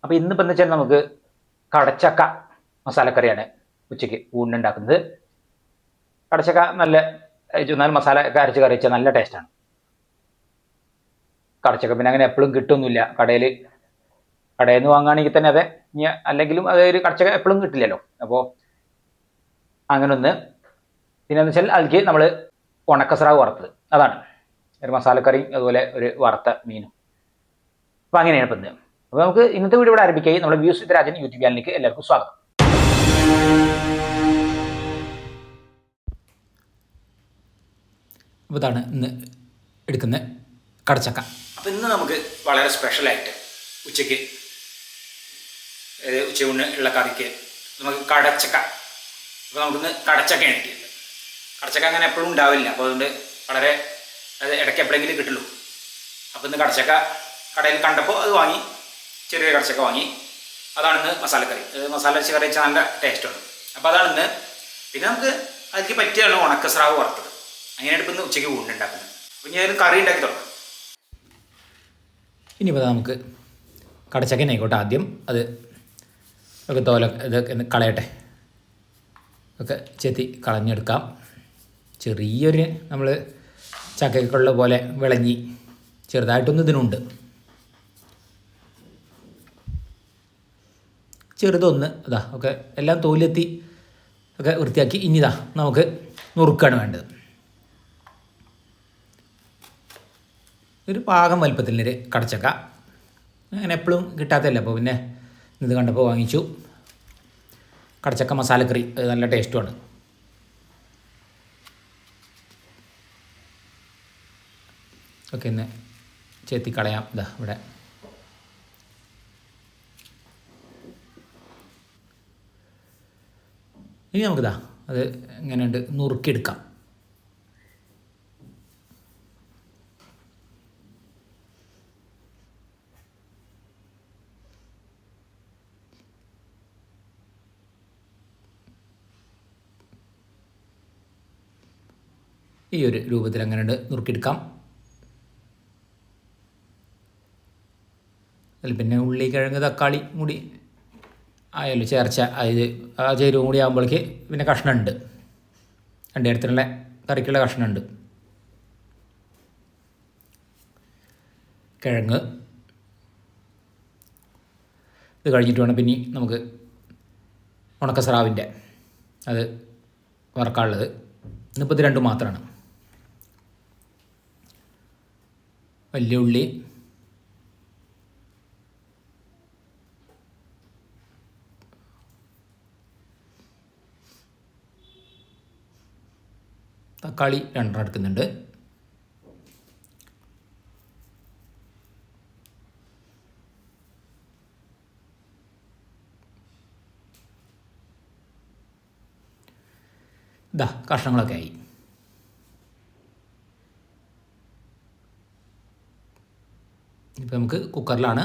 അപ്പോൾ ഇന്നിപ്പോൾ എന്ന് വെച്ചാൽ നമുക്ക് കടച്ചക്ക മസാലക്കറിയാണ് ഉച്ചയ്ക്ക് ഊണിനുണ്ടാക്കുന്നത്. കടച്ചക്ക നല്ല ചുവന്നാൽ മസാല ഒക്കെ അരച്ച് കറി വെച്ചാൽ നല്ല ടേസ്റ്റാണ്. കടച്ചക്ക പിന്നെ അങ്ങനെ എപ്പോഴും കിട്ടുമൊന്നുമില്ല. കടയിൽ നിന്ന് വാങ്ങുകയാണെങ്കിൽ തന്നെ അതെ, ഇനി അല്ലെങ്കിലും അതൊരു കടച്ചക്ക എപ്പോഴും കിട്ടില്ലല്ലോ. അപ്പോൾ അങ്ങനെ ഒന്ന്. പിന്നെ എന്ന് വെച്ചാൽ അതിലേക്ക് നമ്മൾ ഉണക്കസ്രാവ് വറുത്തത്, അതാണ് ഒരു മസാലക്കറിയും അതുപോലെ ഒരു വറുത്ത മീനും. അപ്പോൾ അങ്ങനെയാണ് ഇപ്പം ഇന്ന്. അപ്പോൾ നമുക്ക് ഇന്നത്തെ വീഡിയോ ഇവിടെ ആരംഭിക്കുകയും നമ്മുടെ വ്യൂസ് വിത്ത് രാജൻ യൂട്യൂബ് ചാനലിലേക്ക് എല്ലാവർക്കും സ്വാഗതം. അപ്പോൾ ഇതാണ് ഇന്ന് എടുക്കുന്ന കടച്ചക്ക. അപ്പോൾ ഇന്ന് നമുക്ക് വളരെ സ്പെഷ്യലായിട്ട് ഉച്ചയ്ക്ക് ഉച്ചയൂണ് ഉള്ള കറിക്ക് നമുക്ക് കടച്ചക്ക. അപ്പോൾ നമുക്കിന്ന് കടച്ചക്കയാണ് കിട്ടിയത്. കടച്ചക്ക അങ്ങനെ എപ്പോഴും ഉണ്ടാവില്ല, അപ്പോൾ അതുകൊണ്ട് വളരെ അത് ഇടയ്ക്ക് എപ്പോഴെങ്കിലും കിട്ടുള്ളൂ. അപ്പോൾ ഇന്ന് കടച്ചക്ക കടയിൽ കണ്ടപ്പോൾ അത് വാങ്ങി, ചെറിയ കടച്ചക്ക വാങ്ങി. അതാണ് ഇന്ന് മസാലക്കറി. മസാല വെച്ച് കറി വെച്ചാൽ നല്ല ടേസ്റ്റാണ്. അപ്പോൾ അതാണ് ഇന്ന്. പിന്നെ നമുക്ക് അതിലേക്ക് പറ്റിയാണ് ഉണക്കസ്രാവ് വറുത്തത്. അങ്ങനെയാണ് ഇപ്പം ഇന്ന് ഉച്ചയ്ക്ക് ഊണുണ്ടാക്കുന്നത്. അപ്പോൾ ഞാൻ കറി ഉണ്ടാക്കി തുടങ്ങാം. ഇനിയിപ്പോൾ നമുക്ക് കടച്ചക്കനെ ആയിക്കോട്ടെ, ആദ്യം അത് ഒക്കെ ഇതൊക്കെ കളയട്ടെ, ഒക്കെ ചെത്തി കളഞ്ഞെടുക്കാം. ചെറിയൊരു നമ്മൾ ചക്കയ്ക്കുള്ള പോലെ വിളഞ്ഞി ചെറുതായിട്ടൊന്നും ഇതിനുണ്ട്. ചെറുതൊന്ന് അതാ ഒക്കെ എല്ലാം തോലെത്തി ഒക്കെ വൃത്തിയാക്കി. ഇനിതാ നമുക്ക് നുറുക്കാണ് വേണ്ടത്. ഒരു പാകം വലുപ്പത്തിലൊരു കടച്ചക്ക, അങ്ങനെ എപ്പോഴും കിട്ടാത്തതല്ല. അപ്പോൾ പിന്നെ ഇത് കണ്ടപ്പോൾ വാങ്ങിച്ചു. കടച്ചക്ക മസാലക്കറി, അത് നല്ല ടേസ്റ്റുമാണ്. ഒക്കെ ഇന്ന് ചെത്തി കളയാം. ഇതാ ഇവിടെ ഇനി നമുക്കിതാ അത് എങ്ങനെയുണ്ട് നുറുക്കിയെടുക്കാം. ഈ ഒരു രൂപത്തിൽ എങ്ങനെയുണ്ട് നുറുക്കിയെടുക്കാം. അതിൽ പിന്നെ ഉള്ളി, കിഴങ്ങ്, തക്കാളി കൂടി ആയാലും ചേർച്ച അത് ആ ചേരുവം കൂടി ആകുമ്പോഴേക്ക് പിന്നെ കഷ്ണമുണ്ട്, രണ്ട് തരത്തിലുള്ള കറിക്കുള്ള കഷ്ണമുണ്ട്. കിഴങ്ങ് ഇത് കഴിഞ്ഞിട്ട് വേണം പിന്നെ നമുക്ക് ഉണക്കസ്രാവിൻ്റെ അത് വറക്കാനുള്ളത്. ഇന്നിപ്പോൾ ഇത് രണ്ടും മാത്രമാണ്. വലിയ ഉള്ളി, തക്കാളി 2 എടുക്കുന്നുണ്ട്. ഇതാ കഷ്ണങ്ങളൊക്കെ ആയി. ഇപ്പം നമുക്ക് കുക്കറിലാണ്.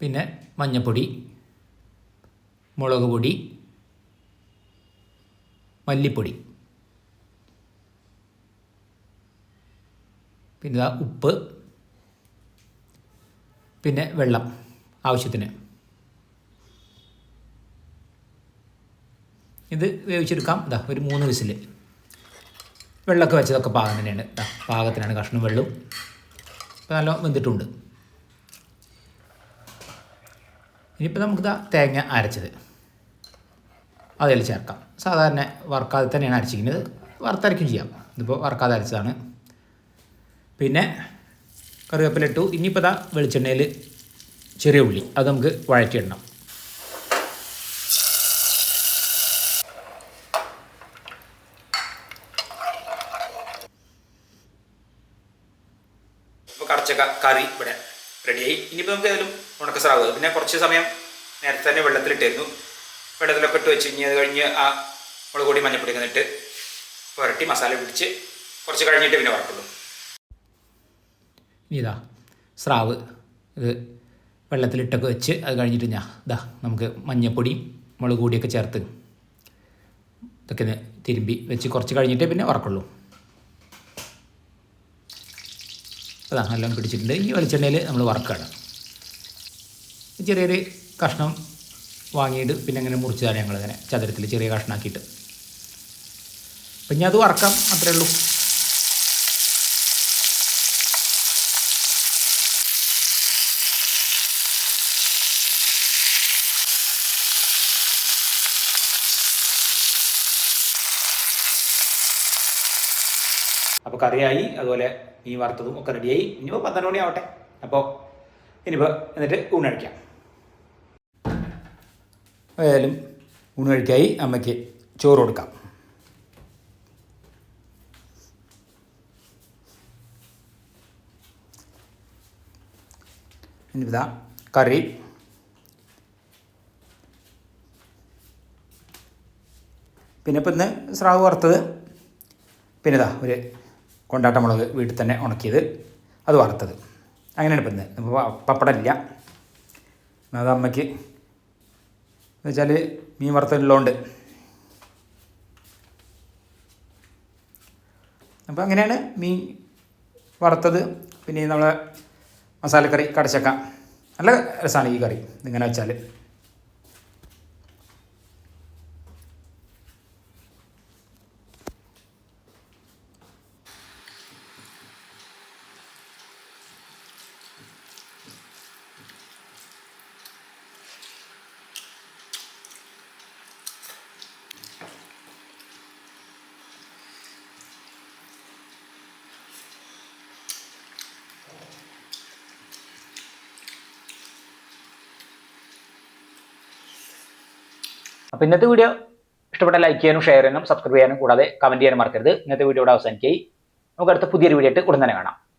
പിന്നെ മഞ്ഞൾപ്പൊടി, മുളക് പൊടി, മല്ലിപ്പൊടി, പിന്നെ ഉപ്പ്, പിന്നെ വെള്ളം ആവശ്യത്തിന്. ഇത് വേവിച്ചെടുക്കാം. ഇതാ ഒരു 3 വിസിൽ. വെള്ളമൊക്കെ വെച്ചതൊക്കെ പാകം തന്നെയാണ്. പാകത്തിനാണ് കഷ്ണം വെള്ളവും. ഇപ്പോൾ നല്ല വെന്തിട്ടുണ്ട്. ഇനിയിപ്പോൾ നമുക്കിതാ തേങ്ങ അരച്ചത് അതിൽ ചേർക്കാം. സാധാരണ വറുക്കാതെ തന്നെയാണ് അരച്ചിരിക്കുന്നത്, വറുത്തരയ്ക്കും ചെയ്യാം. ഇതിപ്പോൾ വറുക്കാതെ അരച്ചതാണ്. പിന്നെ കറിവേപ്പില ഇട്ടു. ഇനിയിപ്പോൾ ഇതാ വെളിച്ചെണ്ണയിൽ ചെറിയ ഉള്ളി അത് നമുക്ക് വഴറ്റിയിടണം. ഇപ്പോൾ കടച്ചക്ക കറി ഇവിടെ റെഡിയായി. ഇനിയിപ്പോൾ നമുക്ക് ഏതായാലും ഉണക്കസ്രാവ് പിന്നെ കുറച്ച് സമയം നേരത്തെ തന്നെ വെള്ളത്തിലിട്ടായിരുന്നു. വെള്ളത്തിലൊക്കെ ഇട്ട് വെച്ച് ഇനി അത് കഴിഞ്ഞ് ആ മുളക് പൊടി മഞ്ഞപ്പൊടി എന്നിട്ട് പുരട്ടി മസാല പിടിച്ച് കുറച്ച് കഴിഞ്ഞിട്ട് പിന്നെ വറക്കുള്ളൂ. ഇനി ഇതാ സ്രാവ് ഇത് വെള്ളത്തിലിട്ടൊക്കെ വെച്ച് അത് കഴിഞ്ഞിട്ട് ഇതാ നമുക്ക് മഞ്ഞപ്പൊടിയും മുളക് പൊടിയൊക്കെ ചേർത്ത് ഇതൊക്കെ തിരുമ്പി വെച്ച് കുറച്ച് കഴിഞ്ഞിട്ടേ പിന്നെ വറക്കുള്ളൂ. അതാ എല്ലാം പിടിച്ചിട്ടുണ്ട്. ഈ വെളിച്ചെണ്ണയിൽ നമ്മൾ വറുക്കണം. ചെറിയൊരു കഷ്ണം വാങ്ങിയിട്ട് പിന്നെ ഇങ്ങനെ മുറിച്ചതാണ് ഞങ്ങളിങ്ങനെ ചതുരത്തിൽ ചെറിയ കഷ്ണമാക്കിയിട്ട്. അപ്പം ഇനി അത് വറക്കാം, അത്രേ ഉള്ളൂ. അപ്പോൾ കറിയായി, അതുപോലെ മീൻ വറുത്തതും ഒക്കെ റെഡിയായി. ഇനിയിപ്പോൾ 12 മണി ആവട്ടെ. അപ്പോൾ ഇനിയിപ്പോൾ എന്നിട്ട് ഊണ് കഴിക്കാം. ആയാലും ഊണ് കഴിക്കായി. അമ്മയ്ക്ക് ചോറ് കൊടുക്കാം. ഇനിയിതാ കറി, പിന്നെ ഇപ്പം ഇന്ന് സ്രാവ് വറുത്തത്, പിന്നെ ഇതാ ഒരു കൊണ്ടാട്ട മുളക് വീട്ടിൽ തന്നെ ഉണക്കിയത്, അത് വറുത്തത്. അങ്ങനെയാണ് ഇപ്പം ഇന്ന്. പപ്പടമില്ല. അത് അമ്മയ്ക്ക് എന്ന് വെച്ചാൽ മീൻ വറുത്തതുള്ളതുകൊണ്ട്. അപ്പോൾ അങ്ങനെയാണ് മീൻ വറുത്തത്. പിന്നെ നമ്മളെ മസാലക്കറി കടച്ചക്ക, നല്ല രസമാണ് ഈ കറി ഇങ്ങനെ വെച്ചാൽ. അപ്പോൾ ഇന്നത്തെ വീഡിയോ ഇഷ്ടപ്പെട്ട ലൈക്ക് ചെയ്യാനും ഷെയർ ചെയ്യാനും സബ്സ്ക്രൈബ് ചെയ്യാനും കൂടാതെ കമൻറ്റ് ചെയ്യാനും മറക്കരുത്. ഇന്നത്തെ വീഡിയോ ഇവിടെ അവസാനിക്കായി. നമുക്ക് അടുത്ത പുതിയൊരു വീഡിയോ ആയിട്ട് ഉടൻ തന്നെ കാണാം.